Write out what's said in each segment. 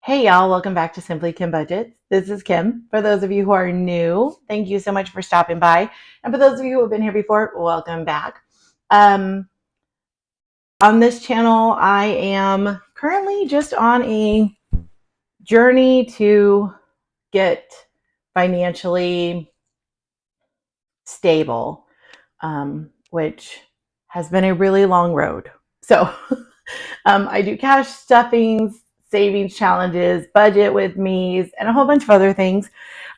Hey y'all, welcome back to Simply Kim Budgets. This is Kim. For those of you who are new, thank you so much for stopping by. And for those of you who have been here before, welcome back. Um, on this channel, I am currently just on a journey to get financially stable, which has been a really long road. So I do cash stuffings, savings challenges, budget with me's, and a whole bunch of other things.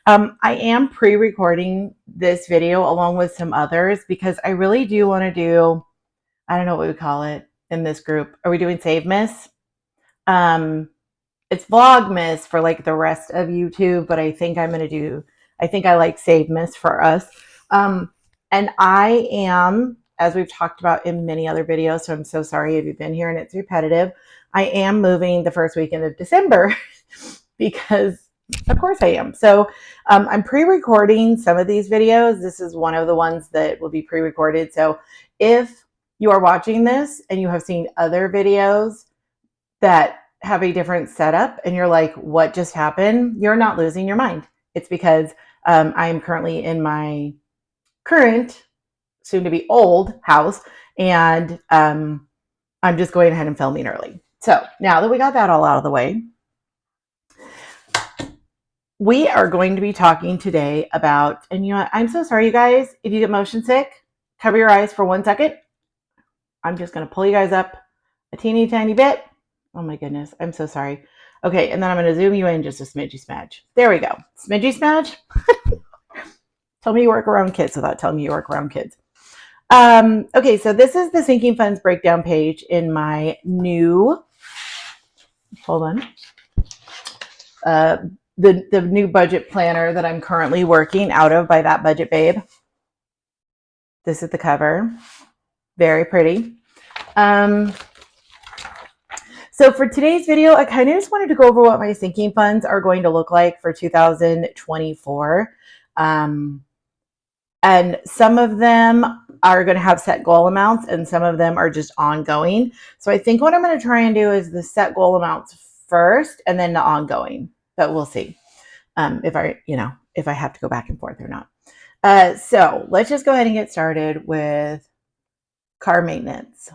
I am pre-recording this video along with some others because I really do want to do, I don't know what we call it in this group. Are we doing Savemas? It's Vlogmas for like the rest of YouTube, but I think I like Savemas for us. And I am, as we've talked about in many other videos, so I'm so sorry if you've been here and it's repetitive, I am moving the first weekend of December because of course I am. So I'm pre-recording some of these videos. This is one of the ones that will be pre-recorded. So if you are watching this and you have seen other videos that have a different setup and you're like, what just happened? You're not losing your mind. It's because I am currently in my current, soon to be old house, and I'm just going ahead and filming early. So now that we got that all out of the way, we are going to be talking today about, and you know what, I'm so sorry, you guys, if you get motion sick, cover your eyes for 1 second. I'm just going to pull you guys up a teeny tiny bit. Oh my goodness, I'm so sorry. Okay, and then I'm going to zoom you in just a smidgy smidge. There we go. Smidgy smidge. Tell me you work around kids without telling me you work around kids. Okay, so this is the sinking funds breakdown page in my new, hold on, the new budget planner that I'm currently working out of by That Budget Babe. This is the cover. Very pretty. So for today's video, I kind of just wanted to go over what my sinking funds are going to look like for 2024. And some of them are going to have set goal amounts and some of them are just ongoing. So I think what I'm going to try and do is the set goal amounts first and then the ongoing, but we'll see if I have to go back and forth or not. So let's just go ahead and get started with car maintenance.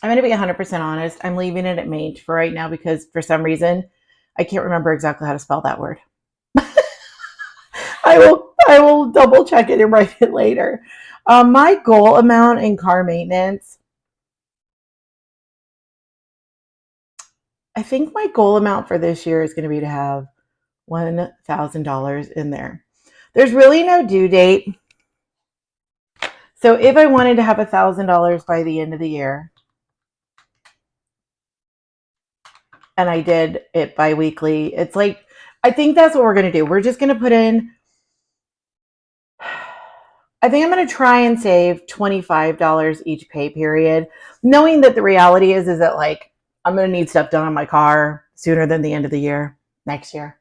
I'm going to be 100% honest. I'm leaving it at maint for right now because for some reason I can't remember exactly how to spell that word. I will double check it and write it later. My goal amount in car maintenance, I think my goal amount for this year is going to be to have $1,000 in there. There's really no due date. So if I wanted to have $1,000 by the end of the year, and I did it bi-weekly, it's like, I think that's what we're going to do. We're just going to put in, I think I'm going to try and save $25 each pay period, knowing that the reality is that like, I'm going to need stuff done on my car sooner than the end of the year, next year,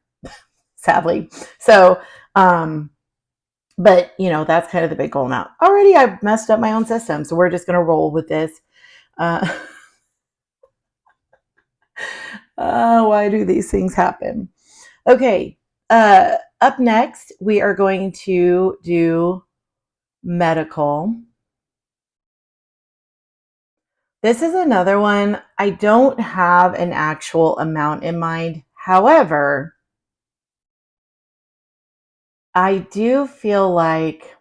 sadly. So, but you know, that's kind of the big goal now. Already I've messed up my own system, so we're just going to roll with this. Why do these things happen? Okay. Up next, we are going to do medical. This is another one. I don't have an actual amount in mind. However, I do feel like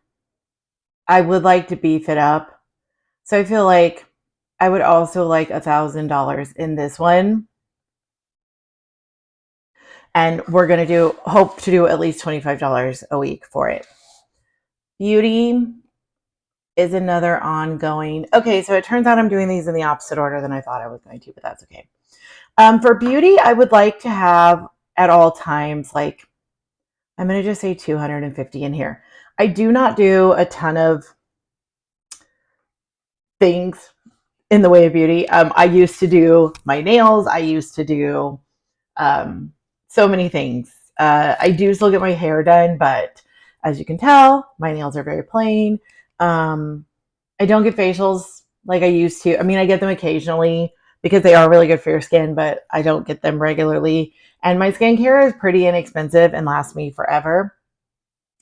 I would like to beef it up. So I feel like I would also like $1,000 in this one. And we're going to hope to do at least $25 a week for it. Beauty is another ongoing. Okay, so it turns out I'm doing these in the opposite order than I thought I was going to, but that's okay. For beauty, I would like to have at all times, like, I'm going to just say 250 in here. I do not do a ton of things in the way of beauty. I used to do my nails. I used to do so many things. I do still get my hair done, but as you can tell, my nails are very plain. I don't get facials like I used to. I mean, I get them occasionally because they are really good for your skin, but I don't get them regularly. And my skincare is pretty inexpensive and lasts me forever.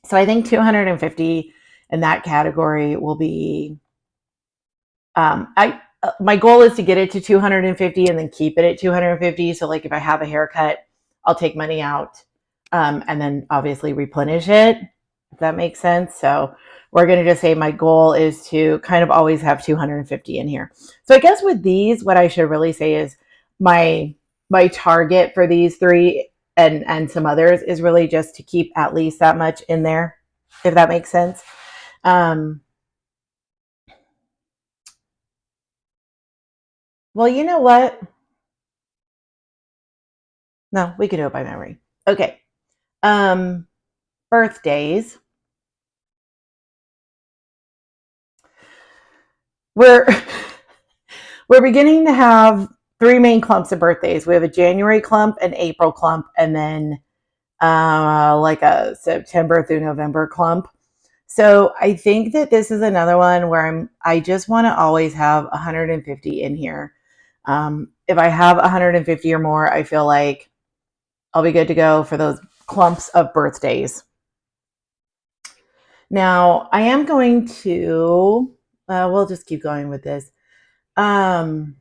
So I think 250 in that category will be I my goal is to get it to 250 and then keep it at 250. So like if I have a haircut, I'll take money out and then obviously replenish it, if that makes sense. So we're going to just say my goal is to kind of always have 250 in here. So I guess with these, what I should really say is my my target for these three and some others is really just to keep at least that much in there, if that makes sense. Um, well, you know what? No, we can do it by memory. Okay. Um, birthdays. We're we're beginning to have three main clumps of birthdays. We have a January clump, an April clump, and then like a September through November clump. So I think that this is another one where I just want to always have 150 in here. If I have 150 or more, I feel like I'll be good to go for those clumps of birthdays. Now, I am going to, we'll just keep going with this. Um,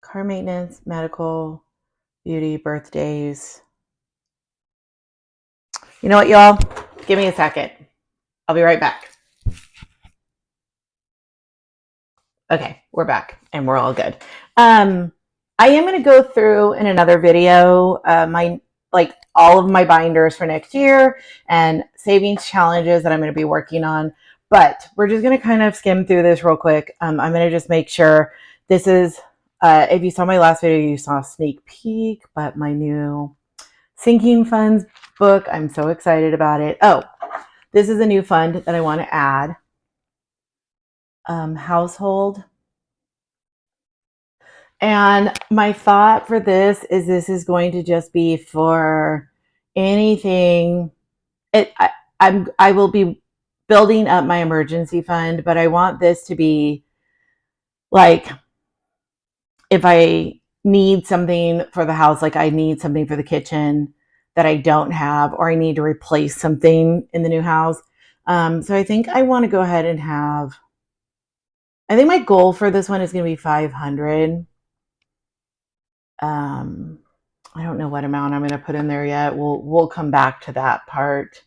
car maintenance, medical, beauty, birthdays. You know what, y'all? Give me a second. I'll be right back. Okay, we're back and we're all good. I am going to go through in another video my like all of my binders for next year and savings challenges that I'm going to be working on. But we're just going to kind of skim through this real quick. I'm going to just make sure this is. If you saw my last video, you saw a sneak peek. But my new sinking funds book, I'm so excited about it. Oh, this is a new fund that I want to add. Household. And my thought for this is going to just be for anything. I will be building up my emergency fund, but I want this to be like if I need something for the house, like I need something for the kitchen that I don't have, or I need to replace something in the new house. So I think I want to go ahead and have. I think my goal for this one is going to be 500. I don't know what amount I'm going to put in there yet. We'll come back to that part.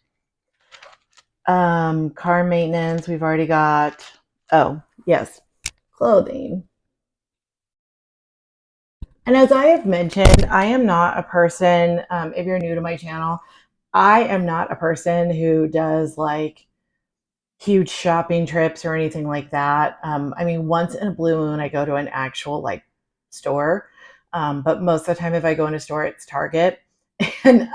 Car maintenance, we've already got. Oh, yes, clothing. And as I have mentioned, I am not a person, if you're new to my channel, I am not a person who does like huge shopping trips or anything like that. I mean, once in a blue moon, I go to an actual like store. But most of the time, if I go in a store, it's Target. And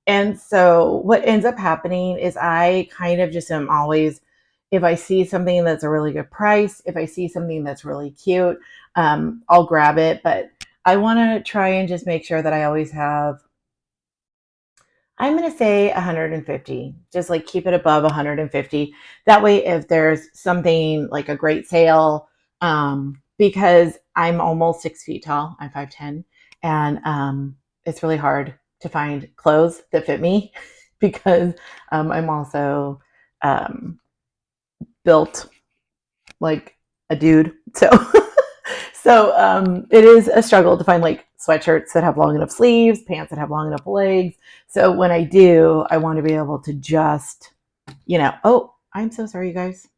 and so what ends up happening is I kind of just am always, if I see something that's a really good price, if I see something that's really cute, I'll grab it. But I want to try and just make sure that I always have, I'm going to say 150, just like keep it above 150. That way, if there's something like a great sale, because I'm almost 6 feet tall, I'm 5'10", and it's really hard to find clothes that fit me because I'm also built like a dude. So it is a struggle to find like sweatshirts that have long enough sleeves, pants that have long enough legs. So when I do, I want to be able to just, oh, I'm so sorry, you guys.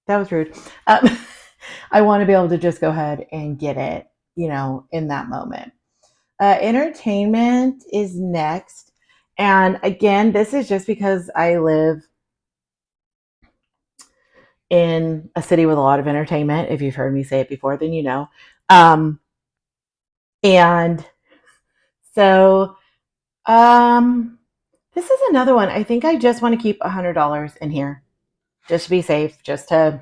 That was rude. I want to be able to just go ahead and get it, in that moment. Entertainment is next. And again, this is just because I live in a city with a lot of entertainment. If you've heard me say it before, then you know. And so this is another one. I think I just want to keep $100 in here just to be safe, just to,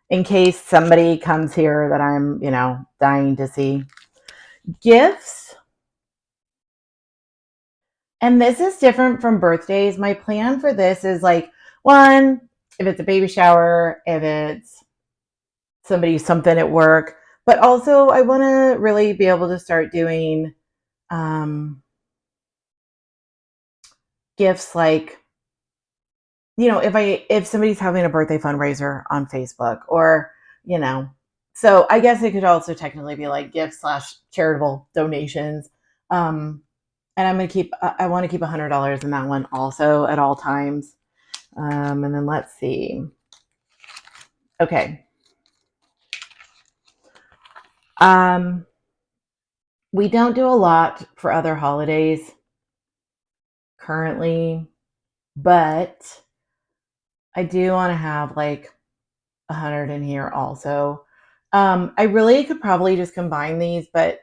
in case somebody comes here that I'm, dying to see. Gifts. And this is different from birthdays. My plan for this is like, one, if it's a baby shower, if it's something at work. But also, I want to really be able to start doing gifts like, if somebody's having a birthday fundraiser on Facebook, or so I guess it could also technically be like gifts / charitable donations. And I want to keep $100 in that one also at all times. And then let's see. Okay. We don't do a lot for other holidays currently, but I do want to have like 100 in here also. I really could probably just combine these, but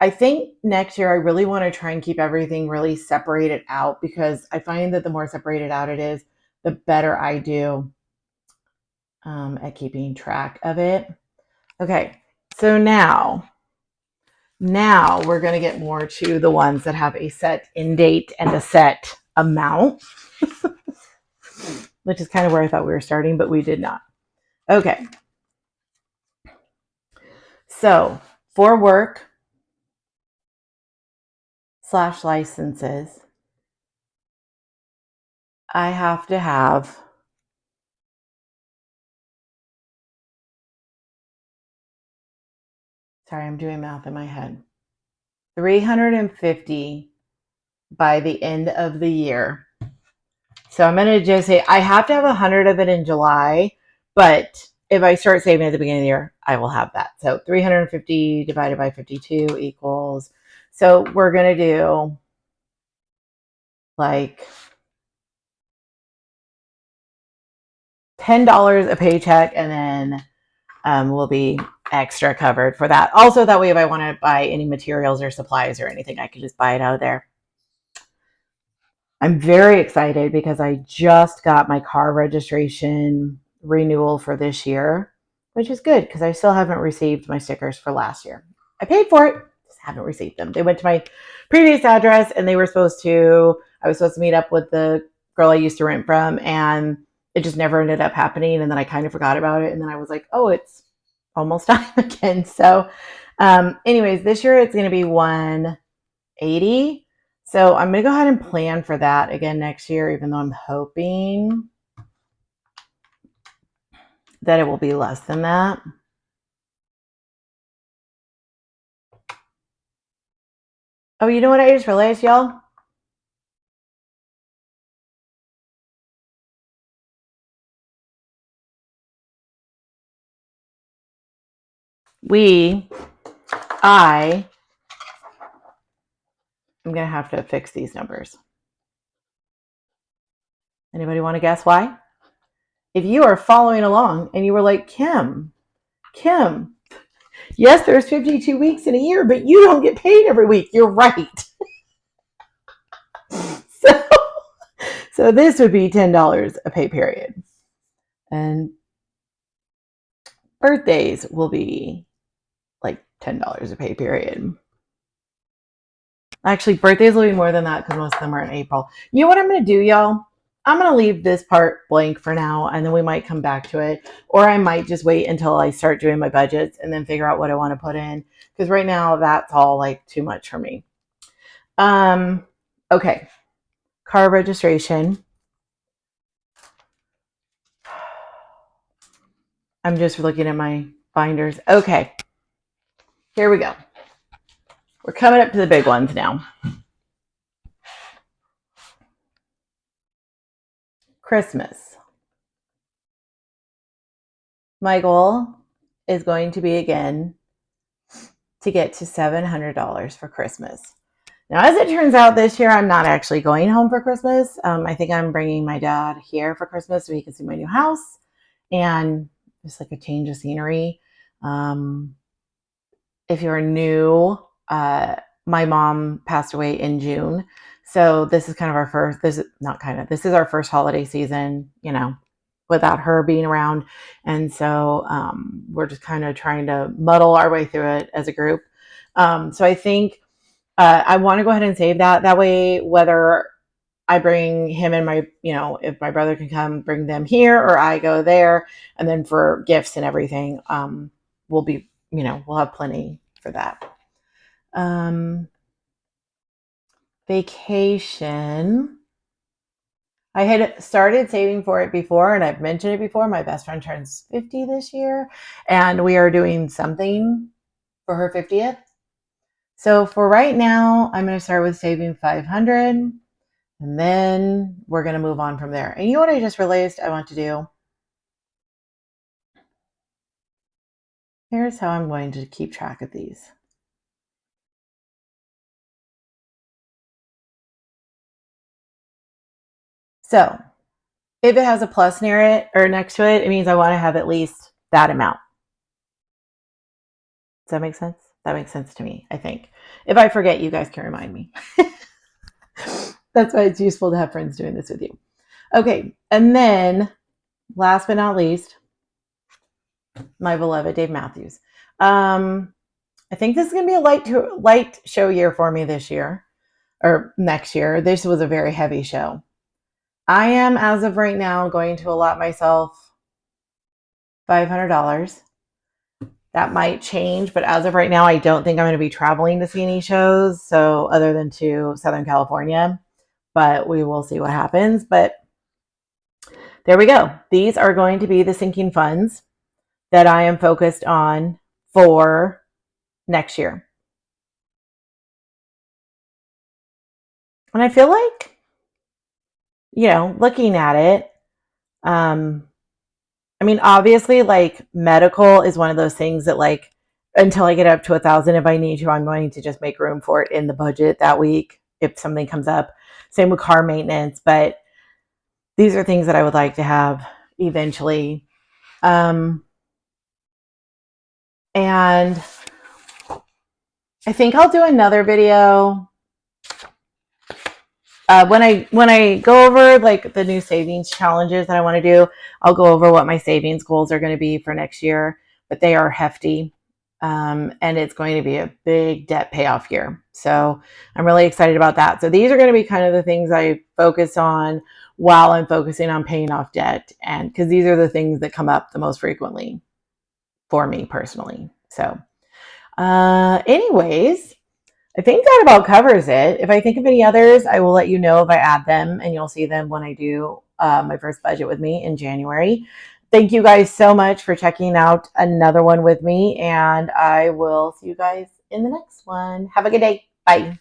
I think next year I really want to try and keep everything really separated out, because I find that the more separated out it is, the better I do at keeping track of it. Okay, so now we're going to get more to the ones that have a set end date and a set amount, which is kind of where I thought we were starting, but we did not. Okay. So for work / licenses, I have to have sorry, I'm doing math in my head. 350 by the end of the year. So I'm going to just say I have to have 100 of it in July, but if I start saving at the beginning of the year, I will have that. So 350 divided by 52 equals, so we're going to do like $10 a paycheck, and then we'll be extra covered for that. Also, that way, if I want to buy any materials or supplies or anything, I can just buy it out of there. I'm very excited because I just got my car registration renewal for this year, which is good because I still haven't received my stickers for last year. I paid for it, just haven't received them. They went to my previous address, and I was supposed to meet up with the girl I used to rent from, and it just never ended up happening. And then I kind of forgot about it. And then I was like, oh, it's almost time again. So anyways, this year it's going to be 180. So I'm going to go ahead and plan for that again next year, even though I'm hoping that it will be less than that. Oh, you know what I just realized, y'all? I am going to have to fix these numbers. Anybody want to guess why? If you are following along and you were like, Kim, yes, there's 52 weeks in a year, but you don't get paid every week. You're right. So this would be $10 a pay period. And birthdays will be like $10 a pay period. Actually, birthdays will be more than that because most of them are in April. You know what I'm going to do, y'all? I'm going to leave this part blank for now, and then we might come back to it. Or I might just wait until I start doing my budgets and then figure out what I want to put in. Because right now, that's all like too much for me. Okay. Car registration. I'm just looking at my binders. Okay. Here we go. We're coming up to the big ones now. Christmas. My goal is going to be, again, to get to $700 for Christmas. Now, as it turns out, this year I'm not actually going home for Christmas. I think I'm bringing my dad here for Christmas so he can see my new house and just like a change of scenery. If you're new, my mom passed away in June. So this is kind of our first, this is our first holiday season, without her being around. And so we're just kind of trying to muddle our way through it as a group. So I think I want to go ahead and save that. That way, whether I bring him and my, if my brother can come, bring them here, or I go there. And then for gifts and everything, we'll be, we'll have plenty for that. Vacation. I had started saving for it before, and I've mentioned it before. My best friend turns 50 this year, and we are doing something for her 50th. So for right now, I'm going to start with saving 500, and then we're going to move on from there. And you know what I just realized I want to do? Here's how I'm going to keep track of these. So if it has a plus near it or next to it, it means I want to have at least that amount. Does that make sense? That makes sense to me, I think. If I forget, you guys can remind me. That's why it's useful to have friends doing this with you. Okay, and then last but not least, my beloved Dave Matthews. I think this is going to be a light show year for me this year or next year. This was a very heavy show. I am, as of right now, going to allot myself $500. That might change, but as of right now, I don't think I'm going to be traveling to see any shows. So other than to Southern California, but we will see what happens. But there we go. These are going to be the sinking funds that I am focused on for next year. And I feel like, looking at it, I mean, obviously, like medical is one of those things that, like, until I get up to 1,000, if I need to, I'm going to just make room for it in the budget that week if something comes up. Same with car maintenance, but these are things that I would like to have eventually. And I think I'll do another video when I go over like the new savings challenges that I want to do. I'll go over what my savings goals are going to be for next year, but they are hefty. And it's going to be a big debt payoff year. So I'm really excited about that. So these are going to be kind of the things I focus on while I'm focusing on paying off debt. And because these are the things that come up the most frequently for me personally. So anyways, I think that about covers it. If I think of any others, I will let you know if I add them, and you'll see them when I do my first budget with me in January. Thank you guys so much for checking out another one with me, and I will see you guys in the next one. Have a good day. Bye.